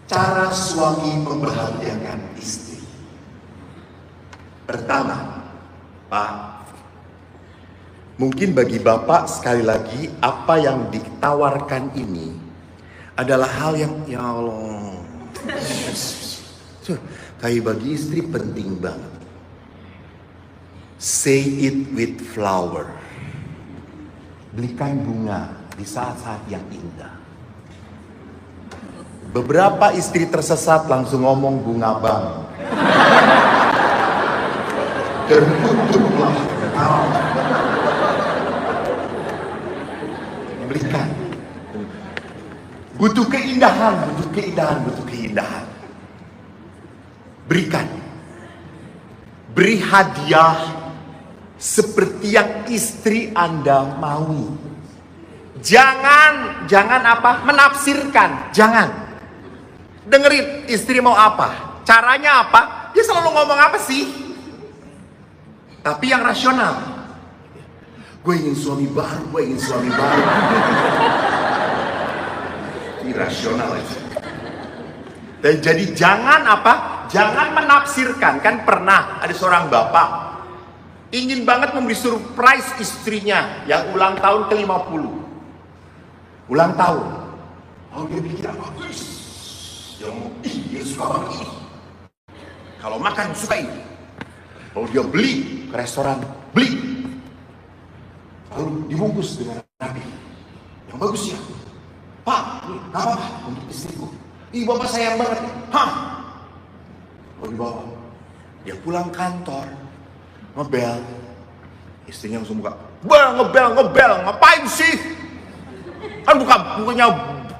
cara suami membahagiakan istri. Pertama, Pak, mungkin bagi Bapak sekali lagi apa yang ditawarkan ini adalah hal yang ya Allah. Tapi bagi istri penting banget. Say it with flower. Belikan bunga di saat-saat yang indah. Beberapa istri tersesat langsung ngomong bunga bang. Tertutup belikan. Butuh keindahan, butuh keindahan, butuh keindahan. Berikan. Beri hadiah seperti yang istri Anda mau. Jangan apa? Menafsirkan. Jangan. Dengerin istri mau apa, caranya apa, dia selalu ngomong apa sih? Tapi yang rasional. Gue ingin suami baru, gue ingin suami baru. Ini rasional aja. Dan jadi jangan apa? Jangan menafsirkan. Kan pernah ada seorang bapak ingin banget memberi surprise istrinya yang ulang tahun ke-50. Ulang tahun. Oh, dia bikin apa? Dia suka banget ini. Kalau makan suka ini. Kalau dia beli ke restoran, beli. Lalu dibungkus dengan rapi. Yang bagus ya. Pak, ini gak apa-apa untuk istriku. Ih, bapak sayang banget. Hah? Lalu dibawa. Dia pulang kantor, ngebel. Istrinya langsung buka. Ngebel. Ngapain sih? Kan bukannya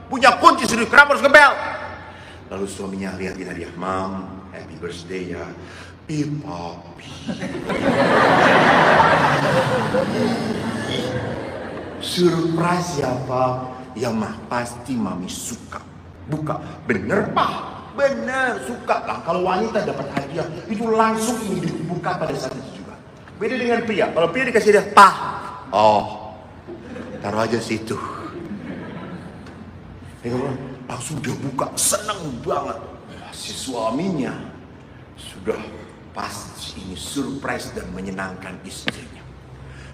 punya kunci sendiri. Kenapa harus ngebel? Lalu suaminya lihat dia, Mam, happy birthday ya. Papi. Surprise ya, Pak? Ya mah pasti Mami suka. Buka, bener Pak? Bener, suka lah. Kalau wanita dapat hadiah, itu langsung ini dibuka pada saat itu juga. Beda dengan pria. Kalau pria dikasih hadiah, Pak. Oh, taruh aja situ. Langsung dia buka, senang banget. Si suaminya sudah pasti ini surprise dan menyenangkan istrinya.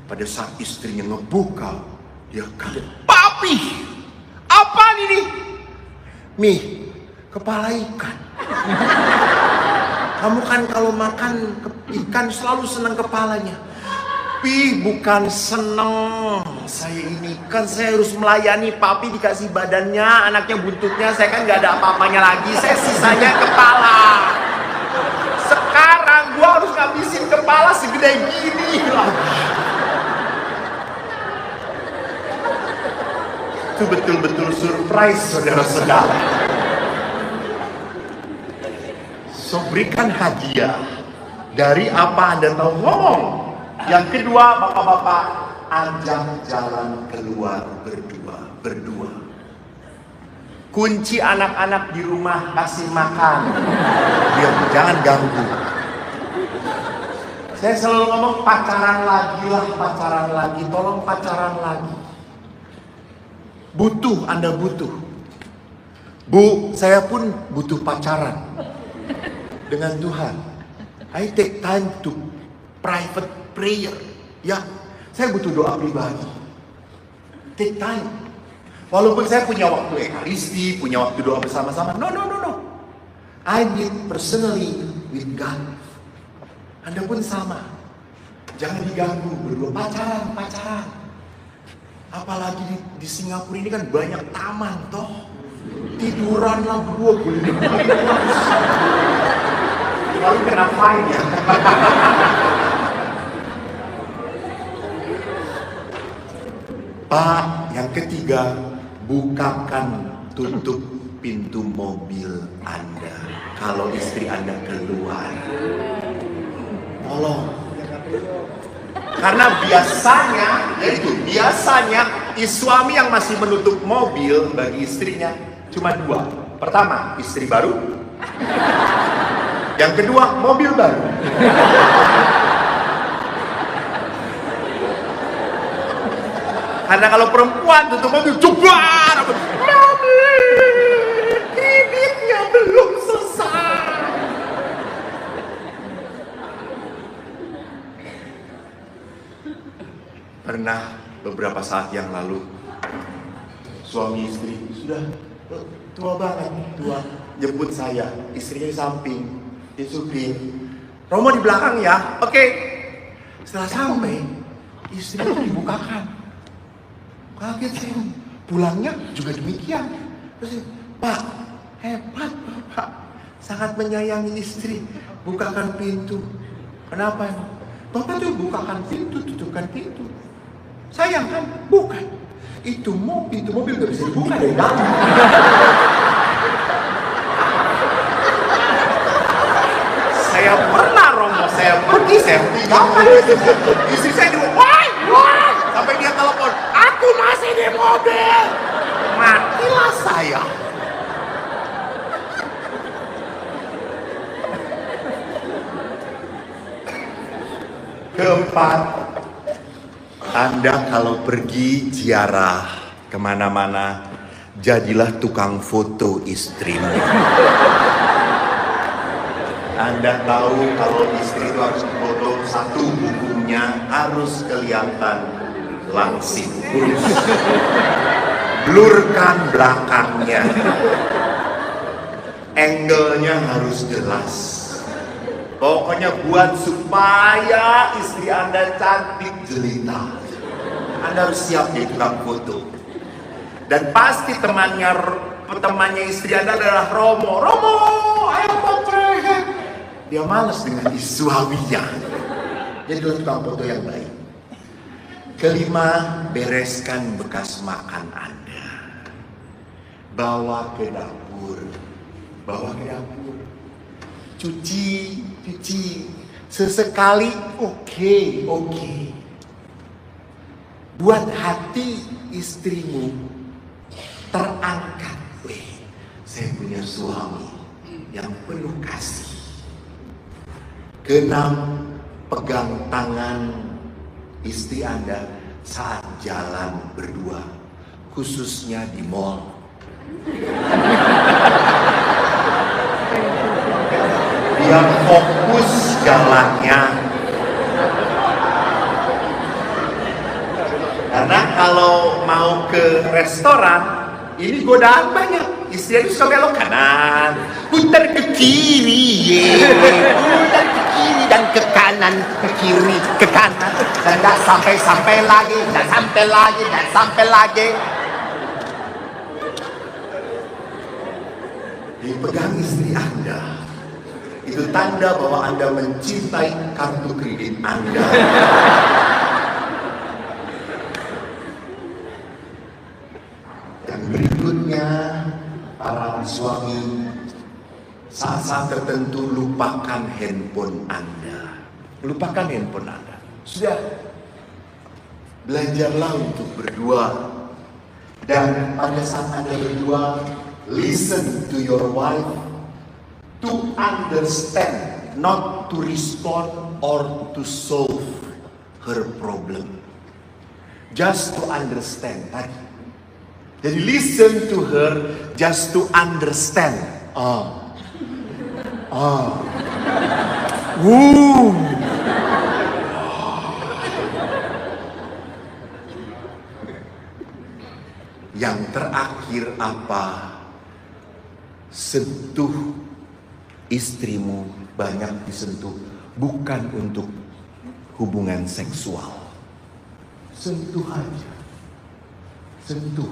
Pada saat istrinya ngebuka, dia kaget. Papi, apa ini? Mih, kepala ikan. Kamu kan kalau makan ikan selalu senang kepalanya. Bukan seneng. Saya ini kan saya harus melayani papi, dikasih badannya, anaknya buntutnya, saya kan gak ada apa-apanya lagi, saya sisanya kepala. Sekarang gua harus ngabisin kepala segede gini lagi. Itu betul-betul surprise, saudara-saudara. So, berikan hadiah dari apa Anda tahu, ngomong. Yang kedua, bapak-bapak, ajak jalan keluar berdua. Kunci anak-anak di rumah, kasih makan. Biar jangan ganggu. Saya selalu ngomong pacaran lagi, tolong pacaran lagi. Butuh, Anda butuh. Bu, saya pun butuh pacaran dengan Tuhan. I take time to private prayer. Ya, saya butuh doa pribadi. Take time. Walaupun saya punya waktu ekaristi, punya waktu doa bersama-sama. No. I meet personally with God. Anda pun sama. Jangan diganggu berdua. Pacaran. Apalagi di Singapura ini kan banyak taman toh. Tiduran lah berdua boleh. Lalu kena fine ya. Pak, yang ketiga, bukakan tutup pintu mobil Anda kalau istri Anda keluar. Tolong. Karena biasanya suami yang masih menutup mobil bagi istrinya cuma dua. Pertama, istri baru. Yang kedua, mobil baru. Karena kalau perempuan tutup mobil, coba, Mami, bibitnya Pernah beberapa saat yang lalu, suami istri sudah tua banget, jemput saya, istrinya di samping, di supir, Romo di belakang ya, oke. Setelah sampai, istrinya dibukakan, kaget saya, pulangnya juga demikian. Terus, Pak, hebat Bapak, sangat menyayangi istri, bukakan pintu. Kenapa? Bapak tuh bukakan pintu, tutupkan pintu. Sayang kan? Bukan. Itu pintu mobil gak bisa dibuka dari dalam. Saya pernah Romo, saya pergi, saya tinggalkan istri saya di wah, sampai dia telepon, aku masih di mobil. Matilah saya. Keempat, Anda kalau pergi ziarah kemana-mana, jadilah tukang foto istrimu. Anda tahu kalau istri itu harus foto, satu bukunya harus kelihatan langsing, kurus. Blurkan belakangnya. Angle-nya harus jelas. Pokoknya buat supaya istri Anda cantik jelita. Anda harus siap jadi tukang foto. Dan pasti temannya istri Anda adalah Romo. Romo, ayo potret. Dia malas dengan suaminya. Jadilah tukang foto yang baik. Kelima, bereskan bekas makan Anda. Bawa ke dapur. Cuci. Sesekali oke. Buat hati istrimu terangkat. Saya punya suami yang penuh kasih. Keenam, pegang tangan istri Anda saat jalan berdua, khususnya di mall. Biar fokus jalannya. Karena kalau mau ke restoran, ini godaan banyak. Istri suka belok kanan, putar ke kiri, putar ke kiri dan ke kanan, ke kiri, ke kanan, dan tidak sampai lagi, dan sampai lagi. Dipegang istri Anda. Itu tanda bahwa Anda mencintai kartu kredit Anda. Yang berikutnya, para suami, saat-saat tertentu lupakan handphone Anda. Lupakan handphone Anda. Sudah, belajarlah untuk berdua. Dan pada saat Anda berdua, listen to your wife. To understand, not to respond or to solve her problem. Just to understand tadi. Jadi listen to her just to understand. Yang terakhir apa? Sentuh istrimu, banyak disentuh, bukan untuk hubungan seksual. Sentuh aja. Sentuh.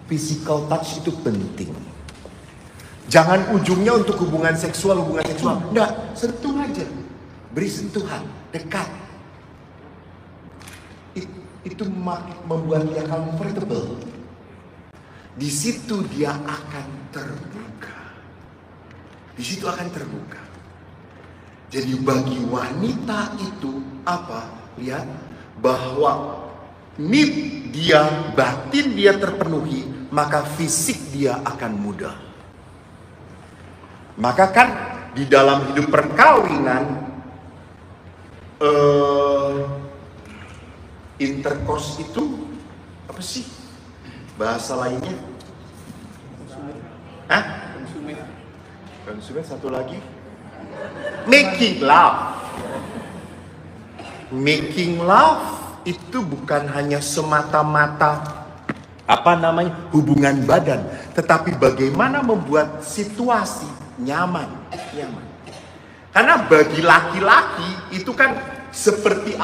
Physical touch itu penting. Jangan ujungnya untuk hubungan seksual. Enggak, sentuh aja. Beri sentuhan, dekat. Itu membuat dia comfortable. Di situ dia akan terbuka. Jadi bagi wanita itu apa? Lihat bahwa need dia, batin dia terpenuhi, maka fisik dia akan mudah. Maka kan di dalam hidup perkawinan intercourse itu apa sih bahasa lainnya? Konsumen satu lagi, making love. itu bukan hanya semata-mata hubungan badan, tetapi bagaimana membuat situasi nyaman. Karena bagi laki-laki itu kan seperti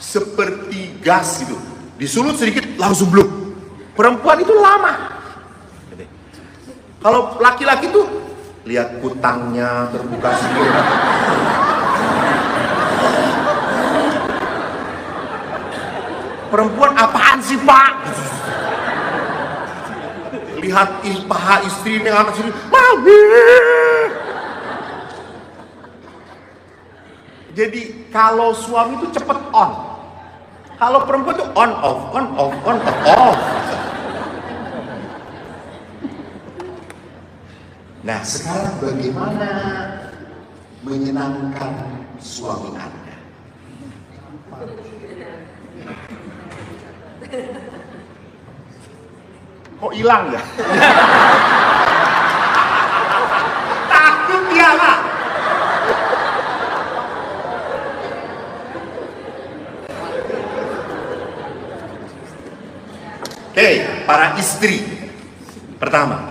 seperti gas gitu, disulut sedikit langsung bluk. Perempuan itu lama. Kalau laki-laki tuh lihat kutangnya terbuka sedikit. Perempuan apaan sih pak? Lihat paha istri ini anak sini, mami. Jadi kalau suami itu cepet on, kalau perempuan itu on off. Nah sekarang bagaimana menyenangkan suami Anda? Kok hilang ya? Takut dia pak. Oke, para istri. Pertama,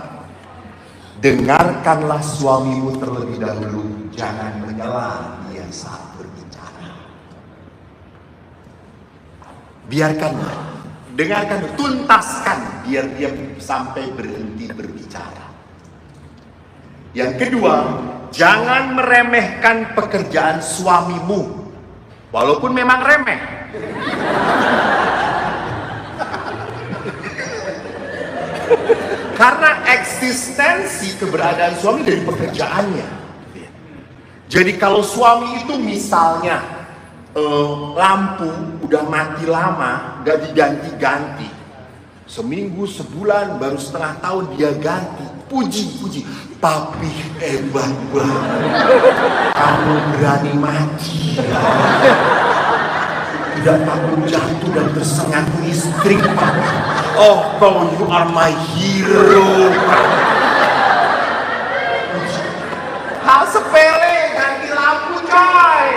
dengarkanlah suamimu terlebih dahulu, jangan menyela dia saat berbicara. Biarkanlah, dengarkan, tuntaskan biar dia sampai berhenti berbicara. Yang kedua, jangan meremehkan pekerjaan suamimu, walaupun memang remeh. Karena eksistensi keberadaan suami dari pekerjaannya. Jadi kalau suami itu misalnya lampu udah mati lama, gak diganti-ganti, seminggu, sebulan, baru setengah tahun dia ganti, puji, papi hebat banget, kamu berani mati, tidak takut jatuh dan tersengat listrik. Oh, you are my hero. Hal sepele, ganti lampu coy.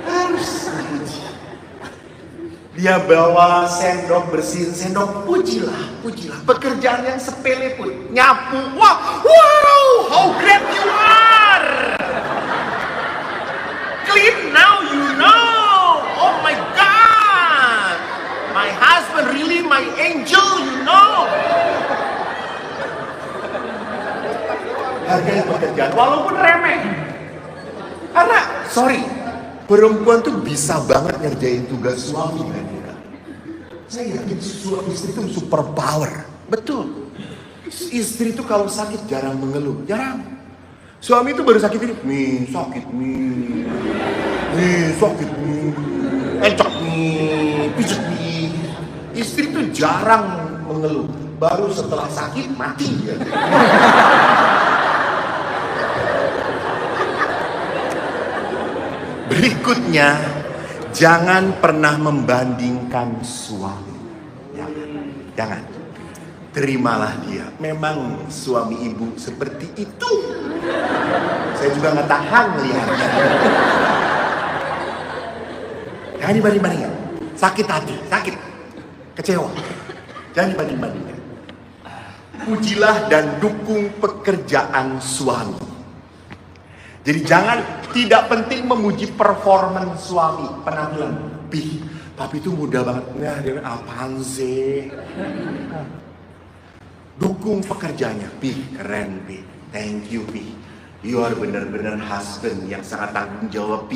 Harus dia bawa sendok, bersihin sendok, pujilah. Pekerjaan yang sepele pun, nyapu, wow, how great you are. Clean now, you know. Oh my God, my husband really my angel, you know. Hargai pekerjaan walaupun remeh. Karena perempuan tuh bisa banget ngerjain tugas suami kan. Saya yakin suami istri itu super power. Betul. Istri itu kalau sakit jarang mengeluh, jarang. Suami itu baru sakit ini, nih sakit nih, encok nih, pijet nih. Istri itu jarang mengeluh, baru setelah sakit mati. Berikutnya, jangan pernah membandingkan suami. Jangan. Terimalah dia. Memang suami ibu seperti itu. Saya juga nggak tahan melihatnya. Jangan dibanding-bandingkan. Sakit hati, sakit, kecewa. Jangan dibanding-bandingkan. Pujilah dan dukung pekerjaan suami. Jadi jangan, tidak penting memuji performance suami, penampilan. Papi itu muda banget. Nah, dia apaan sih? Dukung pekerjaannya, keren, thank you, you are benar-benar husband yang sangat tanggung jawab,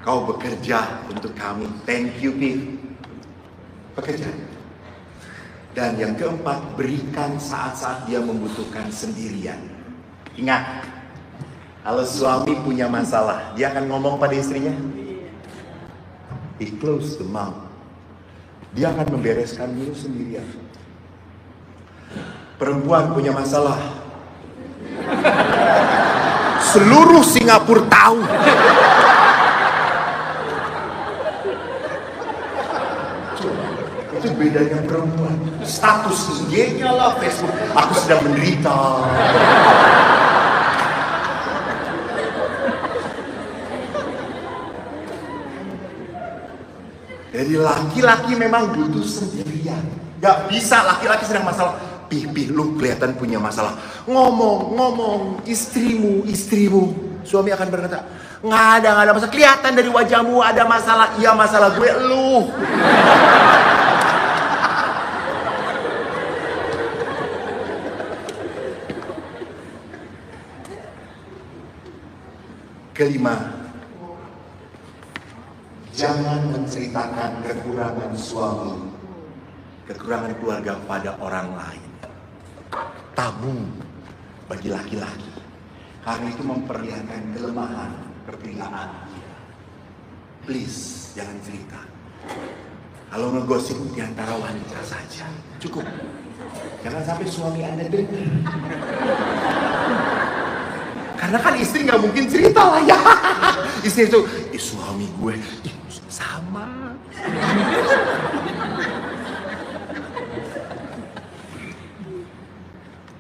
kau bekerja untuk kami, thank you, pekerjaan. Dan yang keempat, berikan saat-saat dia membutuhkan sendirian. Ingat, kalau suami punya masalah, dia akan ngomong pada istrinya, he close the mouth, dia akan membereskan dulu sendirian. Perempuan punya masalah, seluruh Singapura tahu. Itu bedanya perempuan. Status IG-nya lah, Facebook, aku sedang menderita. Jadi laki-laki memang butuh sendirian. Gak bisa laki-laki sedang masalah. Pih, lu kelihatan punya masalah. Ngomong, istrimu. Suami akan berkata, nggak ada masalah. Kelihatan dari wajahmu ada masalah. Iya, masalah gue lu. Kelima, jangan menceritakan kekurangan suami, kekurangan keluarga pada orang lain. Tabu bagi laki-laki, karena itu memperlihatkan kelemahan kepriaan dia. Please, jangan cerita. Kalau ngegosip di antara wanita saja, cukup. Jangan sampai suami Anda dengar. Karena kan istri nggak mungkin cerita lah ya. Istri itu, suami gue, sama.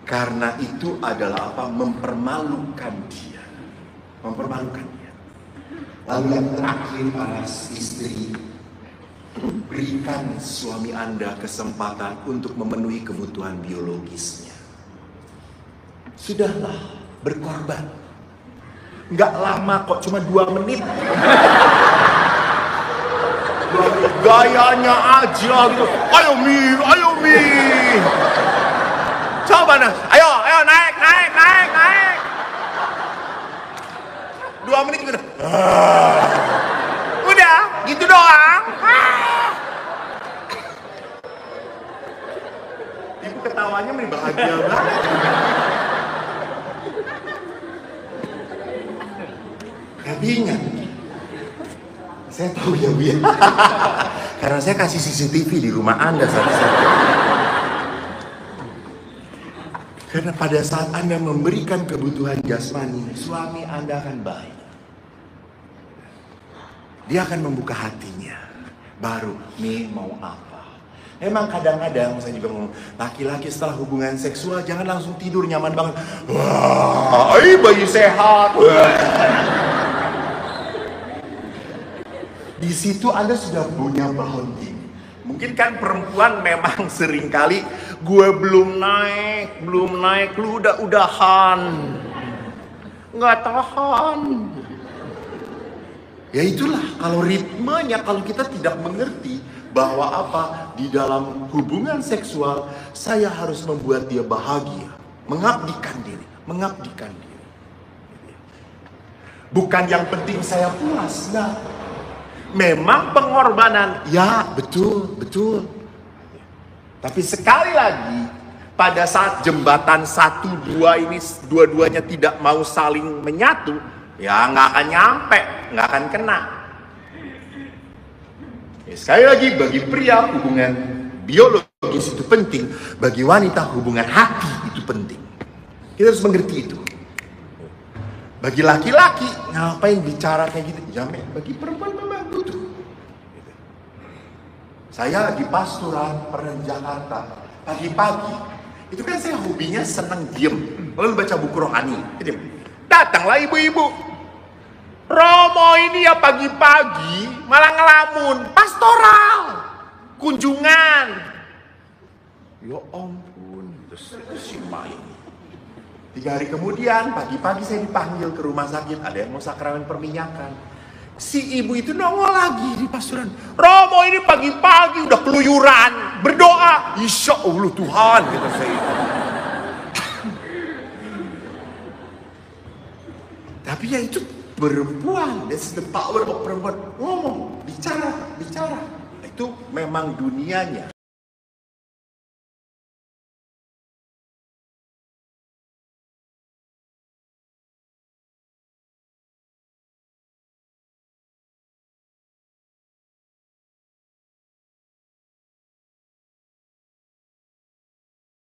Karena itu adalah apa? Mempermalukan dia. Lalu yang terakhir para istri, berikan suami Anda kesempatan untuk memenuhi kebutuhan biologisnya. Sudahlah, berkorban. Nggak lama kok, cuma 2 menit. Gayanya aja gitu. Ayo Mi. Coba nah, ayo naik. 2 menit gitu. Udah, gitu doang. Ibu ketawanya bahagia banget. Tapi ingat, saya tahu ya Bu ya. Karena saya kasih CCTV di rumah Anda satu-satu. Karena pada saat Anda memberikan kebutuhan jasmani, suami Anda akan baik. Dia akan membuka hatinya. Baru, nih mau apa? Emang kadang-kadang saya juga ngomong, laki-laki setelah hubungan seksual jangan langsung tidur nyaman banget. Wah, bayi sehat. Di situ Anda sudah punya bonding. Mungkin kan perempuan memang seringkali gue belum naik, lu udahan. Nggak tahan. Ya itulah, kalau ritmenya, kalau kita tidak mengerti bahwa apa, di dalam hubungan seksual saya harus membuat dia bahagia, mengabdikan diri. Bukan yang penting saya puas, nah. Memang pengorbanan, ya betul. Tapi sekali lagi, pada saat jembatan 1-2 ini dua-duanya tidak mau saling menyatu, ya nggak akan nyampe, nggak akan kena. Ya, sekali lagi, bagi pria hubungan biologis itu penting, bagi wanita hubungan hati itu penting. Kita harus mengerti itu. Bagi laki-laki, ngapain bicara kayak gitu? Jamnya bagi perempuan memang butuh. Saya lagi pastoran pernah di Jakarta, pagi-pagi. Itu kan saya hobinya senang diem, lalu baca buku rohani. Datanglah ibu-ibu. Romo ini ya pagi-pagi malah ngelamun, pastoral, kunjungan. Ya ampun, terus si main. 3 hari kemudian, pagi-pagi saya dipanggil ke rumah sakit. Ada yang mau sakramen perminyakan. Si ibu itu nongol lagi di pastoran. Romo ini pagi-pagi udah keluyuran. Berdoa. Insya Allah Tuhan, kata saya. Tapi ya itu perempuan. That's the power of perempuan. Ngomong, bicara. Itu memang dunianya.